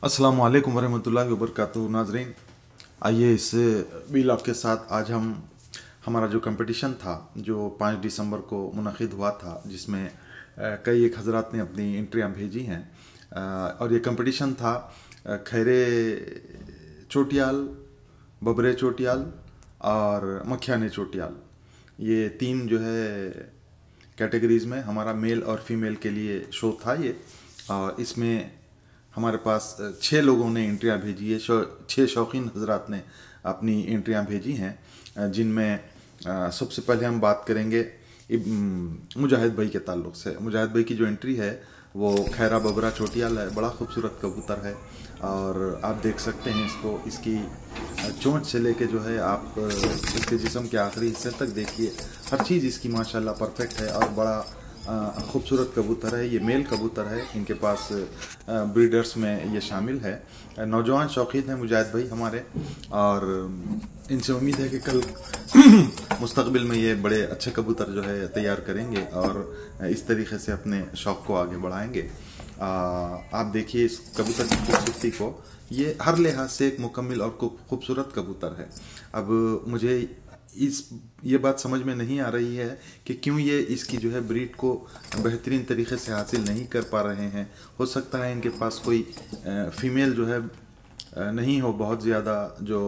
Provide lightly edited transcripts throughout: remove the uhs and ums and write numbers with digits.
अस्सलाम वालेकुम वरहमतुल्लाहि वबरकातुहू। नाजरीन, आइए इस व्लॉग के साथ आज हम हमारा जो कंपटीशन था जो 5 दिसंबर को मुनक़िद हुआ था, जिसमें कई एक हज़रात ने अपनी एंट्रियां भेजी हैं। और ये कंपटीशन था खैरे चोटियाल, बबरे चोटियाल और मखियाने चोटियाल। ये तीन जो है कैटेगरीज़ में हमारा मेल और फीमेल के लिए शो था ये। और इसमें हमारे पास 6 लोगों ने एंट्रियां भेजी है। 6 शौकीन हजरात ने अपनी एंट्रियां भेजी हैं, जिनमें सबसे पहले हम बात करेंगे मुजाहिद भाई के ताल्लुक़ से। मुजाहिद भाई की जो एंट्री है वो खैरा बबरा चोटियाल है। बड़ा खूबसूरत कबूतर है और आप देख सकते हैं इसको, इसकी चोंच से लेके जो है आप इसके जिस्म के आखिरी हिस्से तक देखिए, हर चीज़ इसकी माशाल्लाह परफेक्ट है और बड़ा खूबसूरत कबूतर है। ये मेल कबूतर है, इनके पास ब्रीडर्स में ये शामिल है। नौजवान शौकीन हैं मुजाहिद भाई हमारे, और इनसे उम्मीद है कि कल मुस्तकबिल में ये बड़े अच्छे कबूतर जो है तैयार करेंगे और इस तरीके से अपने शौक़ को आगे बढ़ाएंगे। आप देखिए इस कबूतर की खूबसूरती को, ये हर लिहाज से एक मुकम्मल और खूबसूरत कबूतर है। अब मुझे ये बात समझ में नहीं आ रही है कि क्यों ये इसकी जो है ब्रीड को बेहतरीन तरीके से हासिल नहीं कर पा रहे हैं। हो सकता है इनके पास कोई फीमेल जो है नहीं हो बहुत ज़्यादा जो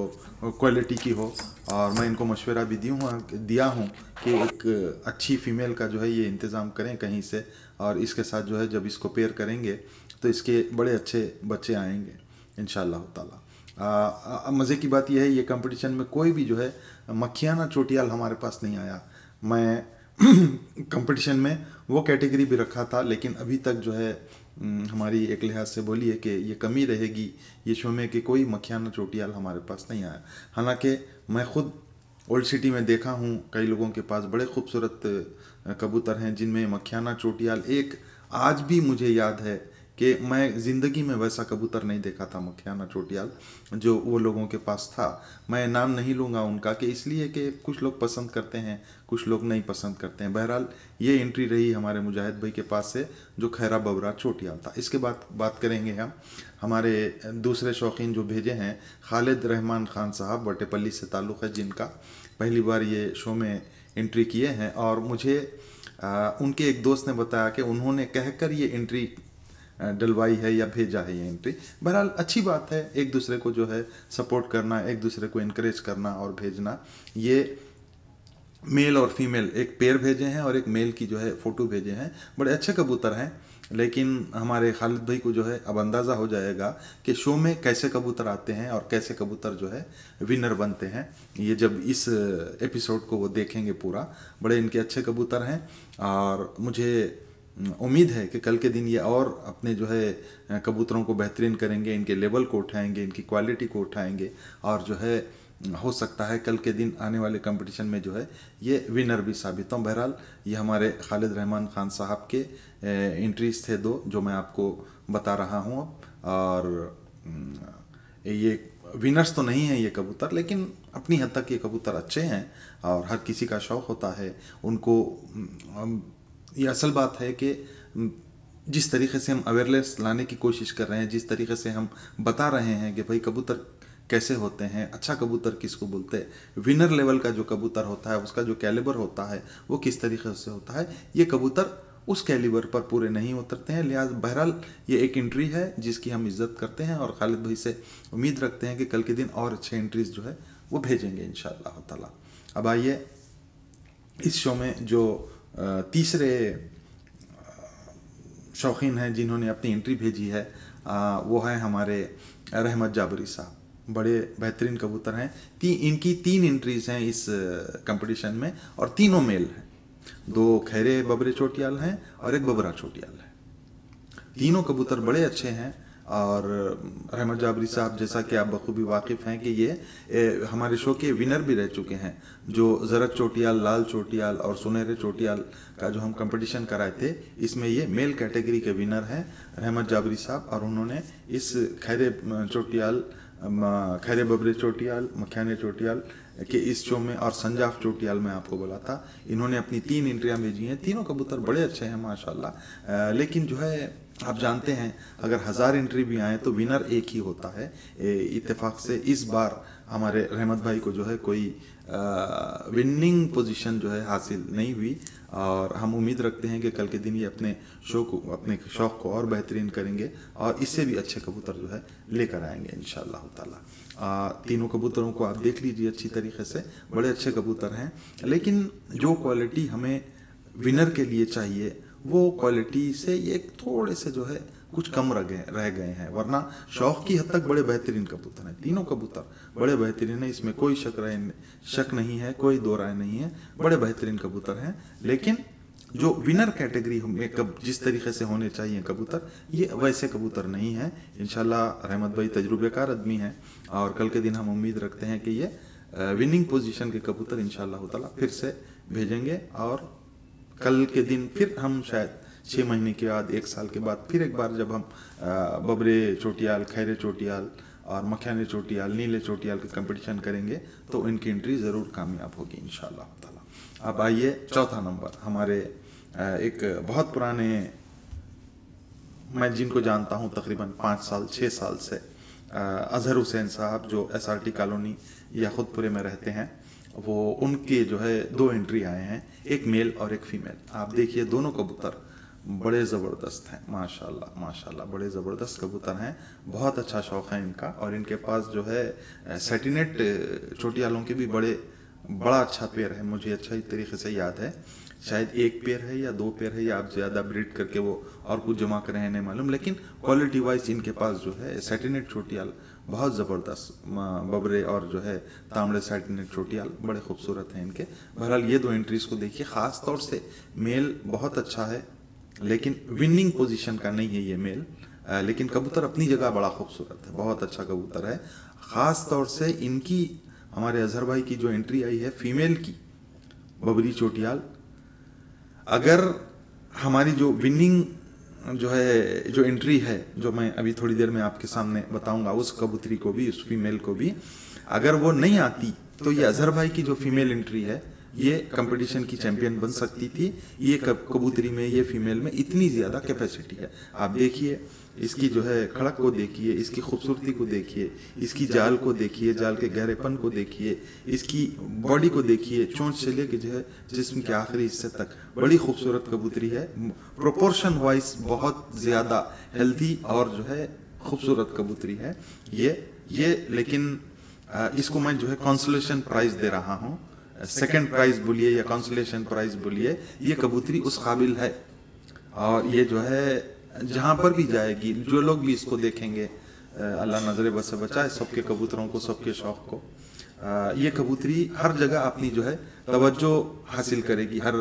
क्वालिटी की हो, और मैं इनको मशवरा भी दिया हूँ कि एक अच्छी फ़ीमेल का जो है ये इंतज़ाम करें कहीं से, और इसके साथ जो है जब इसको पेयर करेंगे तो इसके बड़े अच्छे बच्चे आएंगे इंशाअल्लाह ताला। मज़े की बात यह है, ये कंपटीशन में कोई भी जो है मखियाना चोटियाल हमारे पास नहीं आया। मैं कंपटीशन में वो कैटेगरी भी रखा था, लेकिन अभी तक जो है हमारी एक लिहाज से बोली है कि ये कमी रहेगी ये शो में कि कोई मखियाना चोटियाल हमारे पास नहीं आया। हालांकि मैं ख़ुद ओल्ड सिटी में देखा हूँ कई लोगों के पास बड़े खूबसूरत कबूतर हैं जिनमें मखियाना चोटियाल एक आज भी मुझे याद है कि मैं ज़िंदगी में वैसा कबूतर नहीं देखा था मखियाना चोटियाल जो वो लोगों के पास था। मैं नाम नहीं लूँगा उनका कि इसलिए कि कुछ लोग पसंद करते हैं, कुछ लोग नहीं पसंद करते हैं। बहरहाल ये एंट्री रही हमारे मुजाहिद भाई के पास से जो खैरा बबरा चोटियाल था। इसके बाद बात करेंगे हम हमारे दूसरे शौकीन जो भेजे हैं, खालिद रहमान ख़ान साहब बटेपल्ली से ताल्लुक़ है, जिनका पहली बार ये शो में एंट्री किए हैं। और मुझे उनके एक दोस्त ने बताया कि उन्होंने कहकर ये एंट्री डलवाई है या भेजा है ये एंट्री। बहरहाल अच्छी बात है, एक दूसरे को जो है सपोर्ट करना, एक दूसरे को इनकरेज करना और भेजना। ये मेल और फीमेल एक पेयर भेजे हैं और एक मेल की जो है फ़ोटो भेजे हैं। बड़े अच्छे कबूतर हैं, लेकिन हमारे खालिद भाई को जो है अब अंदाज़ा हो जाएगा कि शो में कैसे कबूतर आते हैं और कैसे कबूतर जो है विनर बनते हैं। ये जब इस एपिसोड को वो देखेंगे पूरा, बड़े इनके अच्छे कबूतर हैं और मुझे उम्मीद है कि कल के दिन ये और अपने जो है कबूतरों को बेहतरीन करेंगे, इनके लेवल को उठाएंगे, इनकी क्वालिटी को उठाएंगे, और जो है हो सकता है कल के दिन आने वाले कंपटीशन में जो है ये विनर भी साबित हों। बहरहाल ये हमारे खालिद रहमान ख़ान साहब के एंट्रीज थे 2 जो मैं आपको बता रहा हूँ अब। और ये विनर्स तो नहीं है ये कबूतर, लेकिन अपनी हद तक ये कबूतर अच्छे हैं और हर किसी का शौक़ होता है उनको। ये असल बात है कि जिस तरीके से हम अवेयरनेस लाने की कोशिश कर रहे हैं, जिस तरीके से हम बता रहे हैं कि भाई कबूतर कैसे होते हैं, अच्छा कबूतर किसको बोलते हैं, विनर लेवल का जो कबूतर होता है उसका जो कैलिबर होता है वो किस तरीके से होता है, ये कबूतर उस कैलिबर पर पूरे नहीं उतरते हैं। लिहाजा बहरहाल ये एक एंट्री है जिसकी हम इज़्ज़त करते हैं और खालिद भाई से उम्मीद रखते हैं कि कल के दिन और अच्छे एंट्रीज जो है वो भेजेंगे इंशाअल्लाह ताला। अब आइए इस शो में जो तीसरे शौकीन हैं जिन्होंने अपनी एंट्री भेजी है, वो है हमारे रहमत जाबरी साहब। बड़े बेहतरीन कबूतर हैं। इनकी 3 एंट्रीज़ हैं इस कंपटीशन में और तीनों मेल हैं। 2 खैरे बबरे चोटियाल हैं और एक बबरा चोटियाल है। तीनों कबूतर बड़े अच्छे हैं। और रहमत जाबरी साहब जैसा कि आप बखूबी वाकिफ़ हैं कि ये हमारे शो के विनर भी रह चुके हैं। जो ज़रत चोटियाल, लाल चोटियाल और सुनहरे चोटियाल का जो हम कंपटीशन कराए थे, इसमें ये मेल कैटेगरी के विनर हैं रहमत जाबरी साहब। और उन्होंने इस खैरे चोटियाल, खैरे बबरे चोटियाल, मखियाने चोटियाल के इस शो में और संजाफ चोटियाल में आपको बोला था, इन्होंने अपनी 3 एंट्रियाँ भेजी हैं। तीनों कबूतर बड़े अच्छे हैं माशाल्लाह, लेकिन जो है आप जानते हैं अगर 1000 एंट्री भी आए तो विनर एक ही होता है। इत्तेफाक से इस बार हमारे रहमत भाई को जो है कोई विनिंग पोजीशन जो है हासिल नहीं हुई, और हम उम्मीद रखते हैं कि कल के दिन ये अपने शौक़ को और बेहतरीन करेंगे और इससे भी अच्छे कबूतर जो है लेकर आएंगे इंशाअल्लाह ताला। तीनों कबूतरों को आप देख लीजिए अच्छी तरीके से, बड़े अच्छे कबूतर हैं, लेकिन जो क्वालिटी हमें विनर के लिए चाहिए वो क्वालिटी से ये थोड़े से जो है कुछ कम रह गए हैं, वरना शौक की हद तक बड़े बेहतरीन कबूतर हैं। तीनों कबूतर बड़े बेहतरीन हैं, इसमें कोई शक नहीं है, कोई दो राय नहीं है, बड़े बेहतरीन कबूतर हैं। लेकिन जो विनर कैटेगरी में जिस तरीके से होने चाहिए कबूतर, ये वैसे कबूतर नहीं है। इंशाल्लाह रहमत भाई तजुर्बेकार आदमी हैं और कल के दिन हम उम्मीद रखते हैं कि ये विनिंग पोजीशन के कबूतर इंशाल्लाह ताला फिर से भेजेंगे, और कल के दिन फिर हम शायद 6 महीने के बाद, 1 साल के बाद फिर एक बार जब हम बबरे चोटियाल, खैरे चोटियाल और मखियाने चोटियाल, नीले चोटियाल के कंपटीशन करेंगे तो इनकी एंट्री ज़रूर कामयाब होगी इंशाल्लाह ताला। अब आइए चौथा नंबर, हमारे एक बहुत पुराने, मैं जिनको जानता हूँ तकरीबन 5 साल 6 साल से, अजहर हुसैन साहब जो SRT कॉलोनी या खुदपुरे में रहते हैं, वो उनके जो है 2 एंट्री आए हैं, एक मेल और एक फीमेल। आप देखिए दोनों कबूतर बड़े ज़बरदस्त हैं, माशाल्लाह माशाल्लाह, बड़े ज़बरदस्त कबूतर हैं, बहुत अच्छा शौक़ है इनका। और इनके पास जो है सेटिनेट चोटियालों के भी बड़ा अच्छा पेयर है, मुझे अच्छा तरीके से याद है, शायद 1 पेयर है या 2 पेयर है, या आप ज़्यादा ब्रीड करके वो और कुछ जमा करें हैं नहीं मालूम, लेकिन क्वालिटी वाइज इनके पास जो है सेटिनेट चोटियाल बहुत ज़बरदस्त, बबरे और जो है तांबड़े सेटिनेट चोटियाल बड़े खूबसूरत हैं इनके। बहरहाल ये 2 एंट्रीज़ को देखिए, ख़ास तौर से मेल बहुत अच्छा है, लेकिन विनिंग पोजीशन का नहीं है ये मेल, लेकिन कबूतर अपनी जगह बड़ा खूबसूरत है, बहुत अच्छा कबूतर है। ख़ास तौर से इनकी, हमारे अजहर भाई की जो एंट्री आई है फीमेल की, बबरी चोटियाल, अगर हमारी जो विनिंग जो है जो एंट्री है, जो मैं अभी थोड़ी देर में आपके सामने बताऊंगा, उस कबूतरी को भी, उस फीमेल को भी, अगर वो नहीं आती तो ये अजहर भाई की जो फीमेल एंट्री है ये कंपटीशन की चैंपियन बन सकती थी। ये कबूतरी में, ये फीमेल में इतनी ज़्यादा कैपेसिटी है। आप देखिए इसकी जो है खड़क को देखिए, इसकी खूबसूरती को देखिए, इसकी जाल को देखिए, जाल के गहरेपन को देखिए, इसकी बॉडी को देखिए, चोंच से लेके जो है जिस्म के आखिरी हिस्से तक बड़ी खूबसूरत कबूतरी है। प्रोपोर्शन वाइज बहुत ज़्यादा हेल्दी और जो है खूबसूरत कबूतरी है ये। लेकिन इसको मैं जो है कंसोलेशन प्राइज दे रहा हूँ, सेकंड प्राइज बोलिए या कंसोलेशन प्राइज बोलिए, ये कबूतरी उस काबिल है। और ये जो है जहाँ पर भी जाएगी, जो लोग भी इसको देखेंगे, अल्लाह नजरे बस से बचाए सबके कबूतरों को, सबके शौक़ को, ये कबूतरी हर जगह अपनी जो है तवज्जो हासिल करेगी हर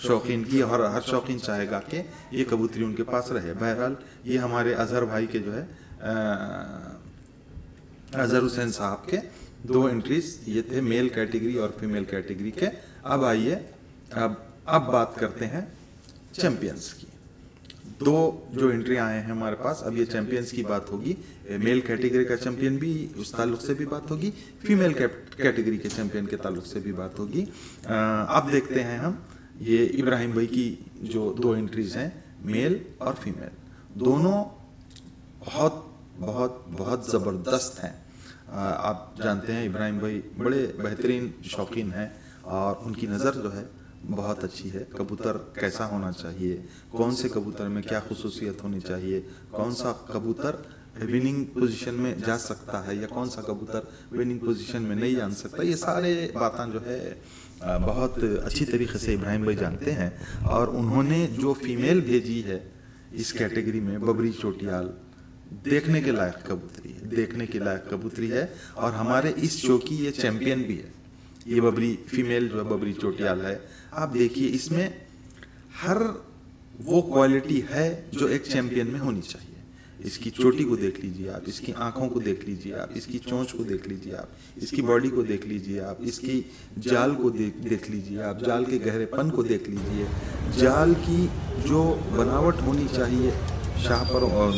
शौकीन की, और हर शौकीन चाहेगा कि ये कबूतरी उनके पास रहे। बहरहाल ये हमारे अजहर भाई के जो है अजहर हुसैन साहब के 2 एंट्रीज ये थे, मेल कैटेगरी और फीमेल कैटेगरी के। अब आइए अब बात करते हैं चैंपियंस की। 2 जो एंट्री आए हैं हमारे पास, अब ये चैंपियंस की बात होगी। मेल कैटेगरी का चैंपियन भी उस ताल्लुक से भी बात होगी, फीमेल कैटेगरी के चैंपियन के ताल्लुक से भी बात होगी। अब देखते हैं हम ये इब्राहिम भाई की जो 2 एंट्रीज हैं, मेल और फीमेल, दोनों बहुत बहुत बहुत ज़बरदस्त हैं। आप जानते हैं इब्राहिम भाई बड़े बेहतरीन शौकीन हैं और उनकी नज़र जो है बहुत अच्छी है। कबूतर कैसा होना चाहिए, कौन से कबूतर में क्या खुसूसियत होनी चाहिए, कौन सा कबूतर विनिंग पोजीशन में जा सकता है या कौन सा कबूतर विनिंग पोजीशन में नहीं जा सकता, ये सारे बातें जो है बहुत अच्छी तरीके से इब्राहिम भाई जानते हैं। और उन्होंने जो फीमेल भेजी है इस कैटेगरी में, बबरी चोटियाल, देखने के लायक कबूतरी है, देखने के लायक कबूतरी है। और हमारे इस शो की ये चैंपियन भी है। ये बबरी फीमेल जो है बबरी चोटियाल है, आप देखिए इसमें हर वो क्वालिटी है जो एक चैंपियन में होनी चाहिए। इसकी चोटी को देख लीजिए आप, इसकी आंखों को देख लीजिए आप, इसकी चोंच को देख लीजिए आप, इसकी बॉडी को देख लीजिए आप, इसकी जाल को देख लीजिए आप, जाल के गहरेपन को देख लीजिए, जाल की जो बनावट होनी चाहिए शाह पर और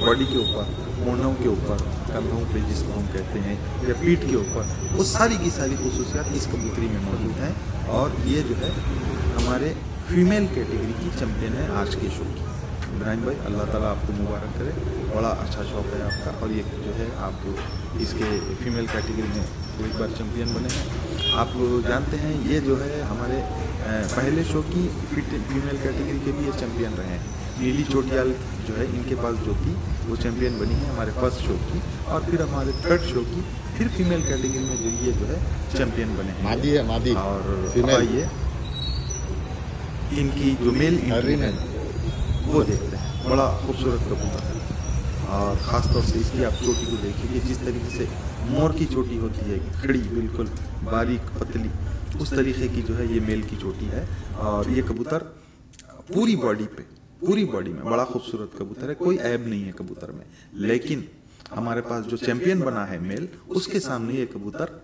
बॉडी के ऊपर, मोढ़ों के ऊपर, कंधों पे जिसको हम कहते हैं, या पीठ के ऊपर, वो सारी की सारी खुसूसियात इस कबूतरी में मौजूद हैं। और ये जो है हमारे फीमेल कैटेगरी की चैंपियन है आज के शो की। इब्राहिम भाई, अल्लाह ताला आपको मुबारक करे, बड़ा अच्छा शौक है आपका, और ये जो है आप इसके फीमेल कैटेगरी में एक बार चैम्पियन बने हैं। आप जानते हैं ये जो है हमारे पहले शो की फीमेल कैटेगरी के भी ये चैम्पियन रहे हैं। नीली चोटियाल जो है इनके पास जो थी वो चैम्पियन बनी है हमारे फर्स्ट शो की, और फिर हमारे थर्ड शो की फिर फीमेल कैटेगरी में जो ये जो है चैम्पियन बने हैं। मादी है, मादी। और आइए इनकी जो मेल एंट्री है वो देखते हैं। बड़ा खूबसूरत कबूतर है, और ख़ास तौर से इसकी आप चोटी को देखिए, जिस तरीके से मोर की चोटी होती है, खड़ी बिल्कुल बारीक पतली, उस तरीके की जो है ये मेल की चोटी है। और ये कबूतर पूरी बॉडी में बड़ा खूबसूरत कबूतर है, कोई ऐब नहीं है कबूतर में। लेकिन हमारे पास जो चैंपियन बना है मेल, उसके सामने ये कबूतर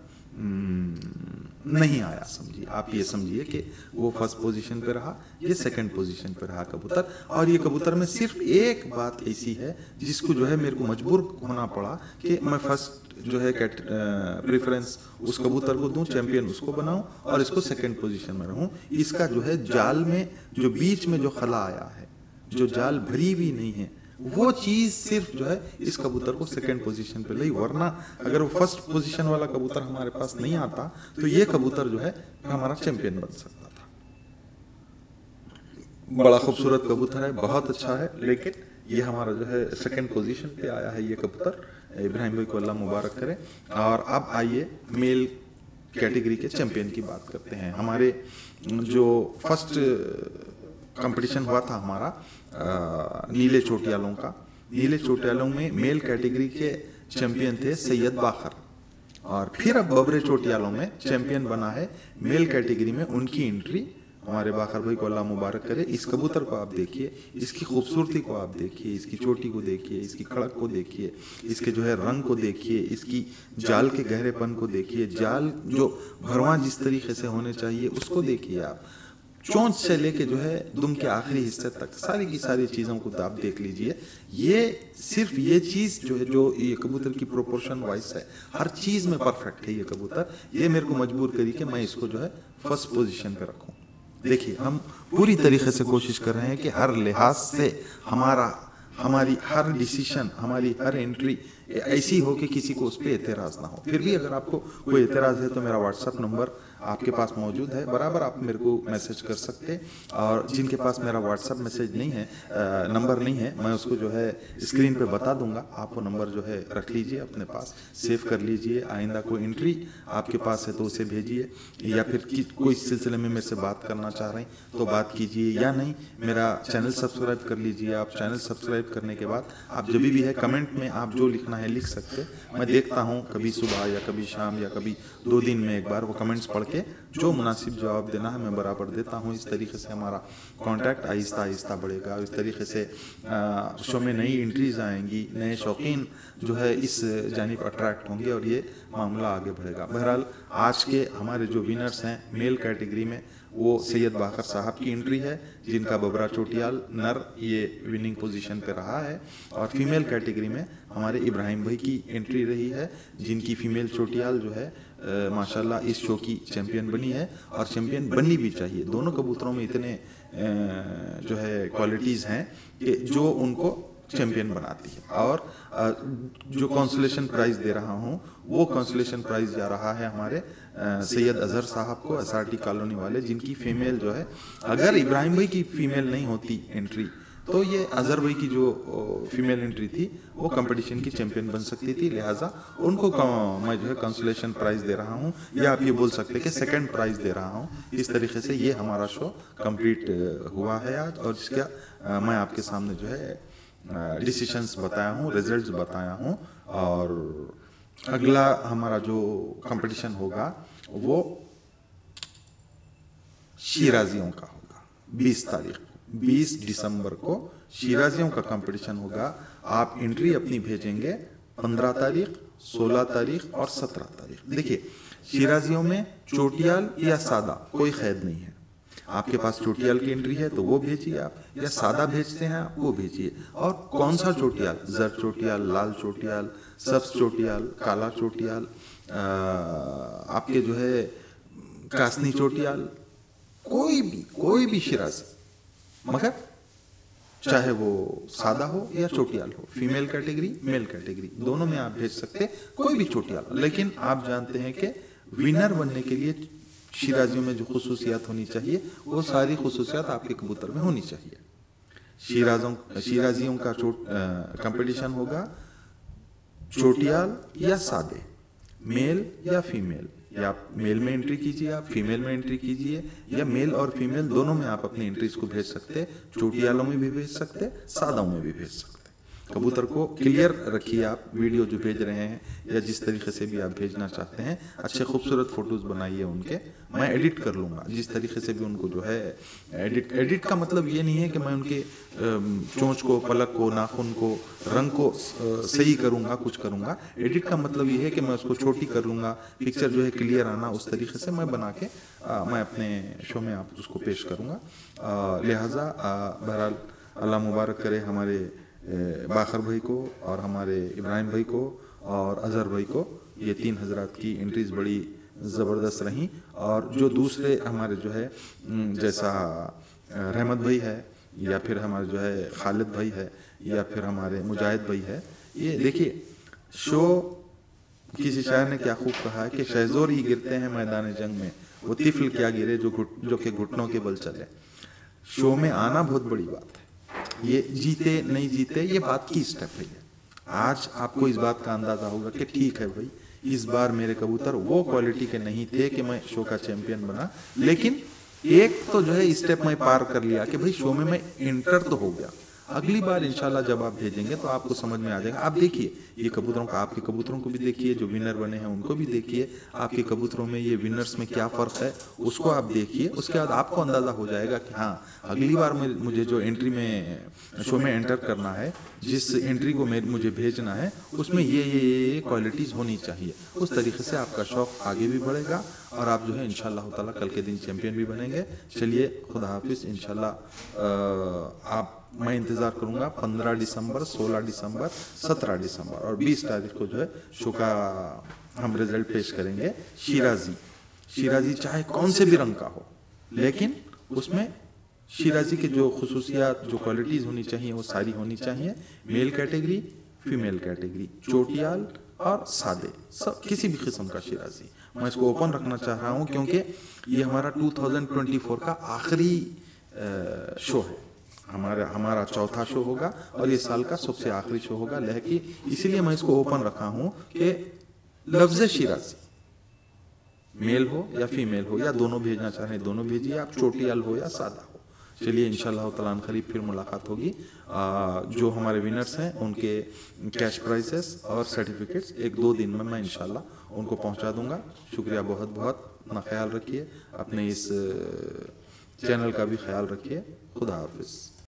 नहीं आया। समझिए, आप ये समझिए कि वो फर्स्ट पोजीशन पे रहा, ये सेकंड पोजीशन पे रहा कबूतर। और ये कबूतर में सिर्फ एक बात ऐसी है जिसको जो है मेरे को मजबूर होना पड़ा कि मैं फर्स्ट जो है प्रेफरेंस उस कबूतर को दूं, चैंपियन उसको बनाऊं, और इसको सेकंड पोजीशन में रहूं। इसका जो है जाल में जो बीच में जो खला आया है, जो जाल भरी भी नहीं है, वो चीज सिर्फ जो है इस कबूतर को सेकंड पोजीशन पे लाई। वरना अगर वो फर्स्ट पोजीशन वाला कबूतर हमारे पास नहीं आता तो ये कबूतर जो है हमारा चैंपियन बन सकता था। बड़ा खूबसूरत कबूतर है, बहुत अच्छा है, लेकिन ये हमारा जो है सेकंड पोजीशन पे आया है ये कबूतर। इब्राहिम भाई को अल्लाह मुबारक करे। और अब आइए मेल कैटेगरी के चैंपियन की बात करते हैं। हमारे जो फर्स्ट कंपटीशन हुआ था हमारा नीले चोटियालों का, नीले चोटियालों में मेल कैटेगरी के चैंपियन थे सैयद बाखर, और फिर अब बबरे चोटियालों में चैंपियन बना है मेल कैटेगरी में उनकी एंट्री। हमारे बाखर भाई को अल्लाह मुबारक करे। इस कबूतर को आप देखिए, इसकी खूबसूरती को आप देखिए, इसकी चोटी को देखिए, इसकी खड़क को देखिए, इसके जो है रंग को देखिए, इसकी जाल के गहरेपन को देखिए, जाल जो भरवा जिस तरीके से होने चाहिए उसको देखिए आप। चोंच से लेके जो है दुम के आखिरी हिस्से तक सारी की सारी चीज़ों को तो आप देख लीजिए। ये सिर्फ ये चीज़ जो है, जो ये कबूतर की प्रोपोर्शन वाइज है, हर चीज़ में परफेक्ट है ये कबूतर। ये मेरे को मजबूर करी कि मैं इसको जो है फर्स्ट पोजीशन पे रखूं। देखिए, हम पूरी तरीके से कोशिश कर रहे हैं कि हर लिहाज से हमारी हर डिसीजन, हमारी हर एंट्री ऐसी हो कि किसी को उस पर एतराज़ ना हो। फिर भी अगर आपको कोई एतराज़ है तो मेरा व्हाट्सअप नंबर आपके पास मौजूद है, बराबर आप मेरे को मैसेज कर सकते हैं। और जिनके पास मेरा व्हाट्सअप मैसेज नहीं है, नंबर नहीं है, मैं उसको जो है स्क्रीन पे बता दूंगा। आप वो नंबर जो है रख लीजिए अपने पास, सेव कर लीजिए। आइंदा कोई एंट्री आपके पास है तो उसे भेजिए, या फिर कोई सिलसिले में मेरे से बात करना चाह रहे हैं तो बात कीजिए, या नहीं मेरा चैनल सब्सक्राइब कर लीजिए। आप चैनल सब्सक्राइब करने के बाद आप जब भी है कमेंट में आप जो लिखना है लिख सकते। मैं देखता हूँ कभी सुबह या कभी शाम या कभी 2 दिन में एक बार वो कमेंट्स पढ़ के जो मुनासिब जवाब देना है मैं बराबर देता हूँ। इस तरीके से हमारा कांटेक्ट आहिस्ता आहिस्ता बढ़ेगा। इस तरीके से शो में नई एंट्रीज आएंगी, नए शौकीन जो है इस जानिब अट्रैक्ट होंगे और ये मामला आगे बढ़ेगा। बहरहाल आज के हमारे जो विनर्स हैं मेल कैटेगरी में, वो सैयद बाखर साहब की एंट्री है, जिनका बबरा चोटियाल नर ये विनिंग पोजीशन पे रहा है। और फीमेल कैटेगरी में हमारे इब्राहिम भाई की एंट्री रही है, जिनकी फीमेल चोटियाल जो है माशाल्लाह इस शो की चैंपियन बनी है, और चैंपियन बननी भी चाहिए। दोनों कबूतरों में इतने जो है क्वालिटीज़ हैं कि जो उनको चैंपियन बनाती है। और जो कंसोलेशन प्राइज दे रहा हूँ वो कंसोलेशन प्राइज जा रहा है हमारे सैयद अजहर साहब को, SRT कॉलोनी वाले, जिनकी फीमेल जो है, अगर इब्राहिम भाई की फीमेल नहीं होती एंट्री तो ये अजहर भाई की जो फीमेल एंट्री थी वो कंपटीशन की चैंपियन बन सकती थी। लिहाजा उनको मैं जो है कंसोलेशन प्राइज दे रहा हूँ, या आप ये बोल सकते हैं कि सेकंड प्राइज दे रहा हूँ। इस तरीके से ये हमारा शो कंप्लीट हुआ है आज, और इसका मैं आपके सामने जो है डिसीशंस बताया हूँ, रिजल्ट्स बताया हूँ। और अगला हमारा जो कंपटीशन होगा वो शिराजियों का होगा 20 दिसंबर को शिराजियों का कंपटीशन होगा। आप एंट्री अपनी भेजेंगे 15 तारीख, 16 तारीख और 17 तारीख। देखिए, शिराजियों में चोटियाल या सादा कोई कैद नहीं है। आपके पास चोटियाल की एंट्री है तो वो भेजिए आप, या सादा भेजते हैं आप वो भेजिए। और कौन सा चोटियाल, जर चोटियाल, लाल चोटियाल, सब्ज चोटियाल, काला चोटियाल, आपके जो है कासनी चोटियाल, कोई भी शिराजी, मगर चाहे वो सादा हो या चोटियाल हो, फीमेल कैटेगरी मेल कैटेगरी दोनों में आप भेज सकते, कोई भी चोटियाल। लेकिन आप जानते हैं कि विनर बनने के लिए शिराजियों में जो खुसूसियात होनी चाहिए वो सारी खुसूसियात आपके कबूतर में होनी चाहिए। शिराजियों का कंपटीशन होगा चोटियाल या सादे, मेल या फीमेल, या आप मेल में एंट्री कीजिए, आप फीमेल में एंट्री कीजिए, या मेल और फीमेल दोनों में आप अपनी एंट्रीज को भेज सकते, चोटियालों में भी भेज सकते, सादाओं में भी भेज सकते। कबूतर को क्लियर रखिए, आप वीडियो जो भेज रहे हैं या जिस तरीके से भी आप भेजना चाहते हैं, अच्छे खूबसूरत फोटोज बनाइए उनके, मैं एडिट कर लूँगा जिस तरीके से भी उनको जो है एडिट का मतलब ये नहीं है कि मैं उनके चोंच को, पलक को, नाखून को, रंग को सही करूँगा, कुछ करूँगा। एडिट का मतलब ये है कि मैं उसको छोटी कर लूँगा, पिक्चर जो है क्लियर आना, उस तरीके से मैं बना के मैं अपने शो में आप उसको पेश करूँगा। लिहाजा बहरहाल अल्लाह मुबारक करे हमारे बाखर भाई को और हमारे इब्राहिम भाई को और अजहर भाई को। ये 3 हजरात की एंट्रीज बड़ी ज़बरदस्त रहीं। और जो दूसरे हमारे जो है जैसा रहमत भाई है, या फिर हमारे जो है खालिद भाई है, या फिर हमारे मुजाहिद भाई है, ये देखिए शो, किसी शायर ने क्या खूब कहा है कि शहजोर ही गिरते हैं मैदान जंग में, वो तिफल क्या गिरे जो कि घुटनों के बल चले। शो में आना बहुत बड़ी बात है, ये जीते नहीं जीते ये बात की स्टेप है। आज आपको इस बात का अंदाजा होगा कि ठीक है भाई, इस बार मेरे कबूतर वो क्वालिटी के नहीं थे कि मैं शो का चैंपियन बना, लेकिन एक तो जो है स्टेप मैं पार कर लिया कि भाई शो में मैं एंटर तो हो गया। अगली बार इंशाल्लाह जब आप भेजेंगे तो आपको समझ में आ जाएगा। आप देखिए ये कबूतरों का, आपके कबूतरों को भी देखिए, जो विनर बने हैं उनको भी देखिए, आपके कबूतरों में ये विनर्स में क्या फ़र्क है उसको आप देखिए। उसके बाद आपको अंदाज़ा हो जाएगा कि हाँ अगली बार मुझे जो एंट्री में शो में एंटर करना है, जिस एंट्री को मुझे भेजना है, उसमें ये क्वालिटीज़ होनी चाहिए। उस तरीके से आपका शौक़ आगे भी बढ़ेगा और आप जो है इंशाल्लाह ताला कल के दिन चैंपियन भी बनेंगे। चलिए खुदा हाफिज़। इंशाल्लाह मैं इंतज़ार करूँगा 15 दिसंबर, 16 दिसंबर, 17 दिसंबर और 20 तारीख को जो है शो का हम रिजल्ट पेश करेंगे। शिराजी चाहे कौन से भी रंग का हो, लेकिन उसमें शिराजी के जो खुसूसियात, जो क्वालिटीज़ होनी चाहिए वो सारी होनी चाहिए। मेल कैटेगरी, फीमेल कैटेगरी, चोटियाल और सादे, सब किसी भी किस्म का शिराजी। मैं इसको ओपन रखना चाह रहा हूँ क्योंकि ये हमारा 2024 का आखिरी शो है। हमारा चौथा शो होगा और ये साल का सबसे आखिरी शो होगा लहकी। इसीलिए मैं इसको ओपन रखा हूँ कि लफ्ज़ शिराजी मेल हो या फीमेल हो या दोनों भेजना चाह रहे हैं दोनों भेजिए, आप चोटियाल हो या सादा हो। चलिए इंशाल्लाह ताला करीब फिर मुलाकात होगी। जो हमारे विनर्स हैं उनके कैश प्राइजेस और सर्टिफिकेट्स 1-2 दिन में मैं इंशाल्लाह उनको पहुंचा दूंगा। शुक्रिया बहुत बहुत। अपना ख्याल रखिए, अपने इस चैनल का भी ख्याल रखिए। खुदा हाफिज़।